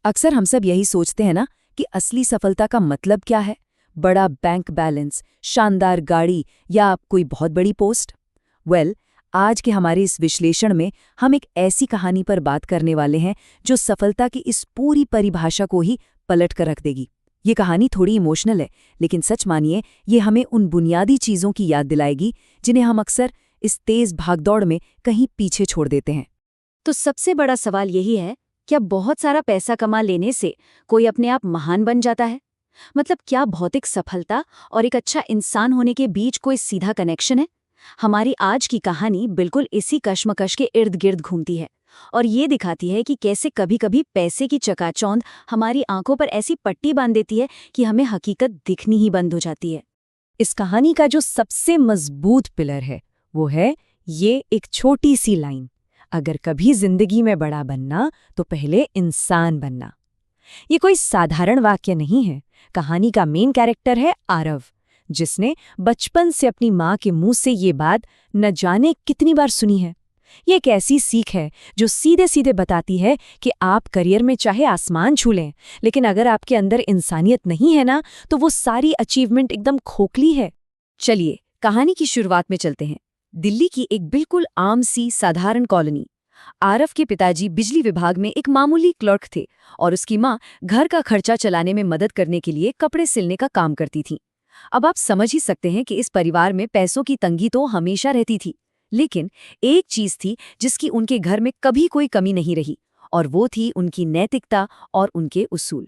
अक्सर हम सब यही सोचते हैं ना कि असली सफलता का मतलब क्या है। बड़ा बैंक बैलेंस, शानदार गाड़ी या कोई बहुत बड़ी पोस्ट। आज के हमारे इस विश्लेषण में हम एक ऐसी कहानी पर बात करने वाले हैं जो सफलता की इस पूरी परिभाषा को ही पलट कर रख देगी। ये कहानी थोड़ी इमोशनल है, लेकिन सच मानिए ये हमें उन बुनियादी चीज़ों की याद दिलाएगी जिन्हें हम अक्सर इस तेज भागदौड़ में कहीं पीछे छोड़ देते हैं। तो सबसे बड़ा सवाल यही है, क्या बहुत सारा पैसा कमा लेने से कोई अपने आप महान बन जाता है? मतलब क्या भौतिक सफलता और एक अच्छा इंसान होने के बीच कोई सीधा कनेक्शन है? हमारी आज की कहानी बिल्कुल इसी कश्मकश के इर्द गिर्द घूमती है और ये दिखाती है कि कैसे कभी-कभी पैसे की चकाचौंध हमारी आंखों पर ऐसी पट्टी बांध देती है कि हमें हकीकत दिखनी ही बंद हो जाती है। इस कहानी का जो सबसे मजबूत पिलर है वो है ये एक छोटी सी लाइन, अगर कभी जिंदगी में बड़ा बनना तो पहले इंसान बनना। ये कोई साधारण वाक्य नहीं है। कहानी का मेन कैरेक्टर है आरव, जिसने बचपन से अपनी माँ के मुंह से ये बात न जाने कितनी बार सुनी है। ये एक ऐसी सीख है जो सीधे सीधे बताती है कि आप करियर में चाहे आसमान छू लें, लेकिन अगर आपके अंदर इंसानियत नहीं है ना, तो वो सारी अचीवमेंट एकदम खोखली है। चलिए कहानी की शुरुआत में चलते हैं। दिल्ली की एक बिल्कुल आम सी साधारण कॉलोनी। आरव के पिताजी बिजली विभाग में एक मामूली क्लर्क थे और उसकी माँ घर का खर्चा चलाने में मदद करने के लिए कपड़े सिलने का काम करती थी। अब आप समझ ही सकते हैं कि इस परिवार में पैसों की तंगी तो हमेशा रहती थी, लेकिन एक चीज थी जिसकी उनके घर में कभी कोई कमी नहीं रही, और वो थी उनकी नैतिकता और उनके उसूल।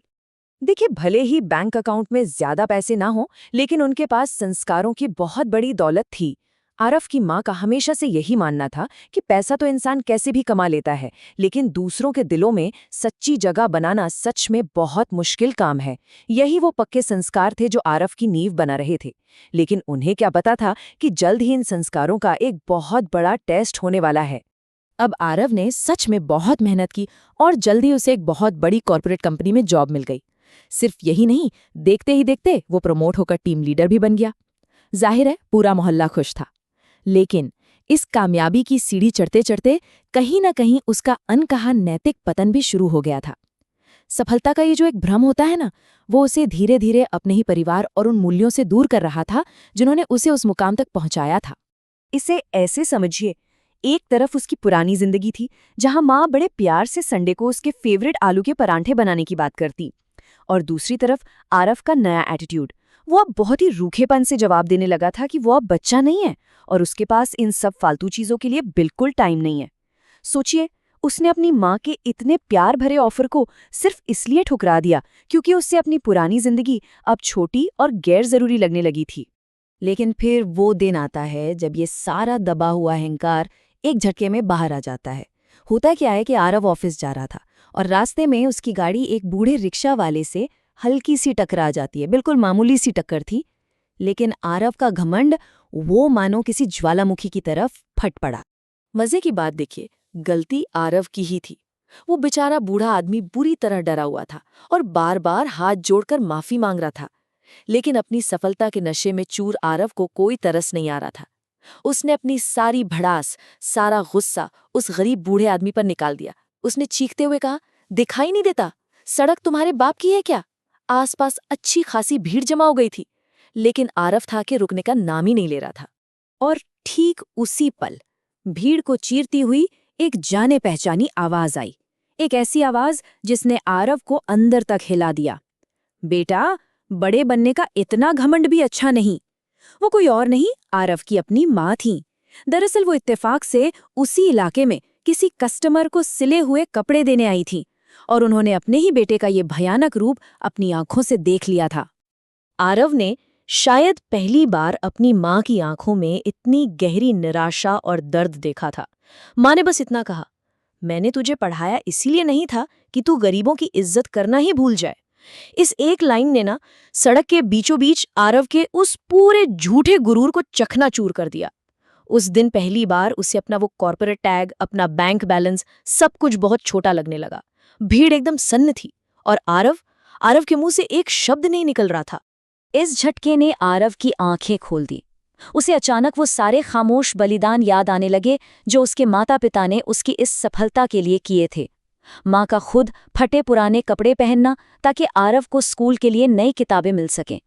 देखिए, भले ही बैंक अकाउंट में ज्यादा पैसे ना हो, लेकिन उनके पास संस्कारों की बहुत बड़ी दौलत थी। आरव की माँ का हमेशा से यही मानना था कि पैसा तो इंसान कैसे भी कमा लेता है, लेकिन दूसरों के दिलों में सच्ची जगह बनाना सच में बहुत मुश्किल काम है। यही वो पक्के संस्कार थे जो आरव की नींव बना रहे थे। लेकिन उन्हें क्या पता था कि जल्द ही इन संस्कारों का एक बहुत बड़ा टेस्ट होने वाला है। अब आरव ने सच में बहुत मेहनत की और जल्दी उसे एक बहुत बड़ी कॉर्पोरेट कंपनी में जॉब मिल गई। सिर्फ यही नहीं, देखते ही देखते वो प्रमोट होकर टीम लीडर भी बन गया। जाहिर है पूरा मोहल्ला खुश था। लेकिन इस कामयाबी की सीढ़ी चढ़ते चढ़ते कहीं न कहीं उसका अनकहा नैतिक पतन भी शुरू हो गया था। सफलता का ये जो एक भ्रम होता है ना, वो उसे धीरे धीरे अपने ही परिवार और उन मूल्यों से दूर कर रहा था जिन्होंने उसे उस मुकाम तक पहुंचाया था। इसे ऐसे समझिए, एक तरफ उसकी पुरानी जिंदगी थी जहां माँ बड़े प्यार से संडे को उसके फेवरेट आलू के परांठे बनाने की बात करती, और दूसरी तरफ आरव का नया एटीट्यूड। वो अब बहुत ही रूखेपन से जवाब देने लगा था कि वो अब बच्चा नहीं है और उसके पास इन सब फालतू चीजों के लिए बिल्कुल टाइम नहीं है। सोचिए, उसने अपनी माँ के इतने प्यार भरे ऑफर को सिर्फ इसलिए ठुकरा दिया क्योंकि उससे अपनी पुरानी जिंदगी अब छोटी और गैर जरूरी लगने लगी थी। लेकिन फिर वो दिन आता है जब ये सारा दबा हुआ अहंकार एक झटके में बाहर आ जाता है। होता क्या है कि आरव ऑफिस जा रहा था और रास्ते में उसकी गाड़ी एक बूढ़े रिक्शा वाले से हल्की सी टकरा जाती है। बिल्कुल मामूली सी टक्कर थी, लेकिन आरव का घमंड वो मानो किसी ज्वालामुखी की तरफ फट पड़ा। मजे की बात देखिए, गलती आरव की ही थी। वो बेचारा बूढ़ा आदमी बुरी तरह डरा हुआ था और बार बार हाथ जोड़कर माफी मांग रहा था। लेकिन अपनी सफलता के नशे में चूर आरव को कोई तरस नहीं आ रहा था। उसने अपनी सारी भड़ास, सारा गुस्सा उस गरीब बूढ़े आदमी पर निकाल दिया। उसने चीखते हुए कहा, दिखाई नहीं देता? सड़क तुम्हारे बाप की है क्या? आसपास अच्छी खासी भीड़ जमा हो गई थी, लेकिन आरव था कि रुकने का नाम ही नहीं ले रहा था। और ठीक उसी पल भीड़ को चीरती हुई एक जाने पहचानी आवाज आई। एक ऐसी आवाज जिसने आरव को अंदर तक हिला दिया। बेटा, बड़े बनने का इतना घमंड भी अच्छा नहीं। वो कोई और नहीं, आरव की अपनी माँ थी। दरअसल वो इत्तेफाक से उसी इलाके में किसी कस्टमर को सिले हुए कपड़े देने आई थी और उन्होंने अपने ही बेटे का ये भयानक रूप अपनी आंखों से देख लिया था। आरव ने शायद पहली बार अपनी माँ की आंखों में इतनी गहरी निराशा और दर्द देखा था। माँ ने बस इतना कहा, मैंने तुझे पढ़ाया इसीलिए नहीं था कि तू गरीबों की इज्जत करना ही भूल जाए। इस एक लाइन ने ना सड़क के बीचों बीच आरव के उस पूरे झूठे गुरूर को चकनाचूर कर दिया। उस दिन पहली बार उसे अपना वो कॉर्पोरेट टैग, अपना बैंक बैलेंस, सब कुछ बहुत छोटा लगने लगा। भीड़ एकदम सन्न थी और आरव के मुंह से एक शब्द नहीं निकल रहा था। इस झटके ने आरव की आंखें खोल दी। उसे अचानक वो सारे खामोश बलिदान याद आने लगे जो उसके माता पिता ने उसकी इस सफलता के लिए किए थे। माँ का खुद फटे पुराने कपड़े पहनना ताकि आरव को स्कूल के लिए नई किताबें मिल सकें।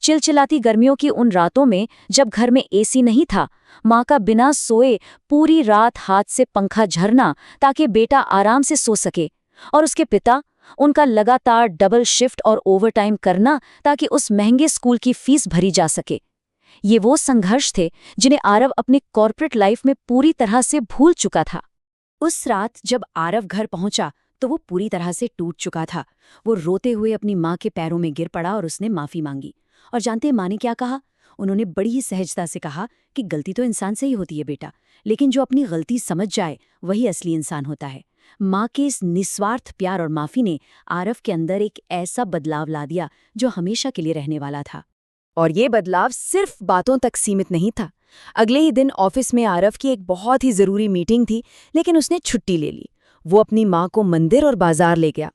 चिलचिलाती गर्मियों की उन रातों में जब घर में एसी नहीं था, माँ का बिना सोए पूरी रात हाथ से पंखा झरना ताकि बेटा आराम से सो सके। और उसके पिता, उनका लगातार डबल शिफ्ट और ओवरटाइम करना ताकि उस महंगे स्कूल की फीस भरी जा सके। ये वो संघर्ष थे जिन्हें आरव अपनी कॉर्पोरेट लाइफ में पूरी तरह से भूल चुका था। उस रात जब आरव घर पहुंचा तो वो पूरी तरह से टूट चुका था। वो रोते हुए अपनी माँ के पैरों में गिर पड़ा और उसने माफी मांगी। और जानते माँ ने क्या कहा? उन्होंने बड़ी ही सहजता से कहा कि गलती तो इंसान से ही होती है बेटा, लेकिन जो अपनी गलती समझ जाए वही असली इंसान होता है। माँ के इस निस्वार्थ प्यार और माफी ने आरव के अंदर एक ऐसा बदलाव ला दिया जो हमेशा के लिए रहने वाला था। और ये बदलाव सिर्फ बातों तक सीमित नहीं था। अगले ही दिन ऑफिस में आरव की एक बहुत ही जरूरी मीटिंग थी, लेकिन उसने छुट्टी ले ली। वो अपनी माँ को मंदिर और बाजार ले गया।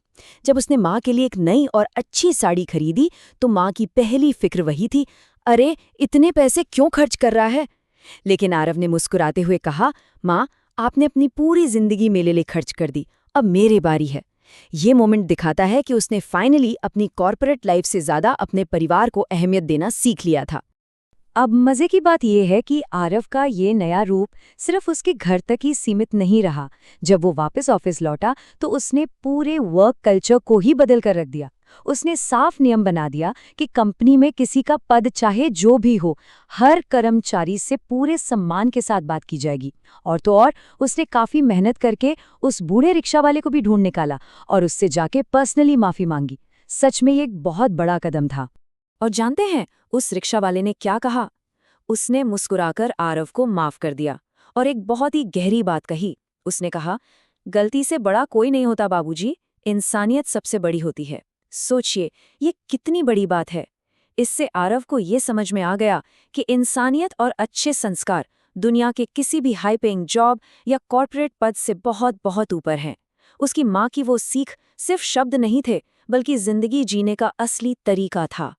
जब उसने माँ के लिए एक नई और अच्छी साड़ी खरीदी तो माँ की पहली फिक्र वही थी, अरे इतने पैसे क्यों खर्च कर रहा है? लेकिन आरव ने मुस्कुराते हुए कहा, माँ, आपने अपनी पूरी जिंदगी मेरे लिए खर्च कर दी, अब मेरी बारी है। ये मोमेंट दिखाता है कि उसने फाइनली अपनी कॉर्पोरेट लाइफ से ज्यादा अपने परिवार को अहमियत देना सीख लिया था। अब मजे की बात यह है कि आरव का ये नया रूप सिर्फ उसके घर तक ही सीमित नहीं रहा। जब वो वापस ऑफिस लौटा तो उसने पूरे वर्क कल्चर को ही बदल कर रख दिया। उसने साफ नियम बना दिया कि कंपनी में किसी का पद चाहे जो भी हो, हर कर्मचारी से पूरे सम्मान के साथ बात की जाएगी। और तो और उसने काफी मेहनत करके उस बूढ़े रिक्शा वाले को भी ढूंढ निकाला और उससे जाके पर्सनली माफी मांगी। सच में ये एक बहुत बड़ा कदम था। और जानते हैं उस रिक्शा वाले ने क्या कहा? उसने मुस्कुराकर आरव को माफ कर दिया और एक बहुत ही गहरी बात कही। उसने कहा, गलती से बड़ा कोई नहीं होता बाबूजी, इंसानियत सबसे बड़ी होती है। सोचिए, ये कितनी बड़ी बात है। इससे आरव को ये समझ में आ गया कि इंसानियत और अच्छे संस्कार दुनिया के किसी भी हाई पेइंग जॉब या कॉर्पोरेट पद से बहुत बहुत ऊपर हैं। उसकी माँ की वो सीख सिर्फ शब्द नहीं थे, बल्कि जिंदगी जीने का असली तरीका था।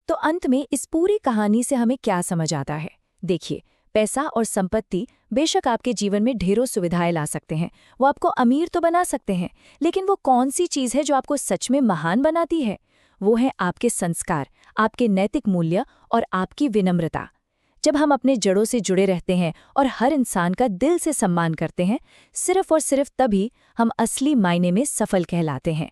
तो अंत में इस पूरी कहानी से हमें क्या समझ आता है? देखिए, पैसा और संपत्ति बेशक आपके जीवन में ढेरों सुविधाएं ला सकते हैं, वो आपको अमीर तो बना सकते हैं, लेकिन वो कौन सी चीज़ है जो आपको सच में महान बनाती है? वो है आपके संस्कार, आपके नैतिक मूल्य और आपकी विनम्रता। जब हम अपने जड़ों से जुड़े रहते हैं और हर इंसान का दिल से सम्मान करते हैं, सिर्फ और सिर्फ तभी हम असली मायने में सफल कहलाते हैं।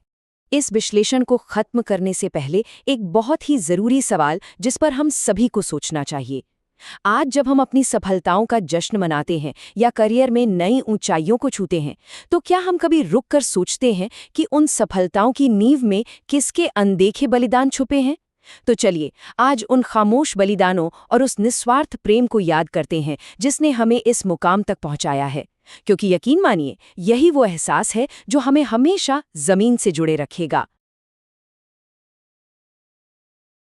इस विश्लेषण को खत्म करने से पहले एक बहुत ही जरूरी सवाल जिस पर हम सभी को सोचना चाहिए। आज जब हम अपनी सफलताओं का जश्न मनाते हैं या करियर में नई ऊंचाइयों को छूते हैं, तो क्या हम कभी रुक कर सोचते हैं कि उन सफलताओं की नींव में किसके अनदेखे बलिदान छुपे हैं? तो चलिए आज उन खामोश बलिदानों और उस निस्वार्थ प्रेम को याद करते हैं जिसने हमें इस मुकाम तक पहुंचाया है। क्योंकि यकीन मानिए, यही वो एहसास है जो हमें हमेशा जमीन से जुड़े रखेगा।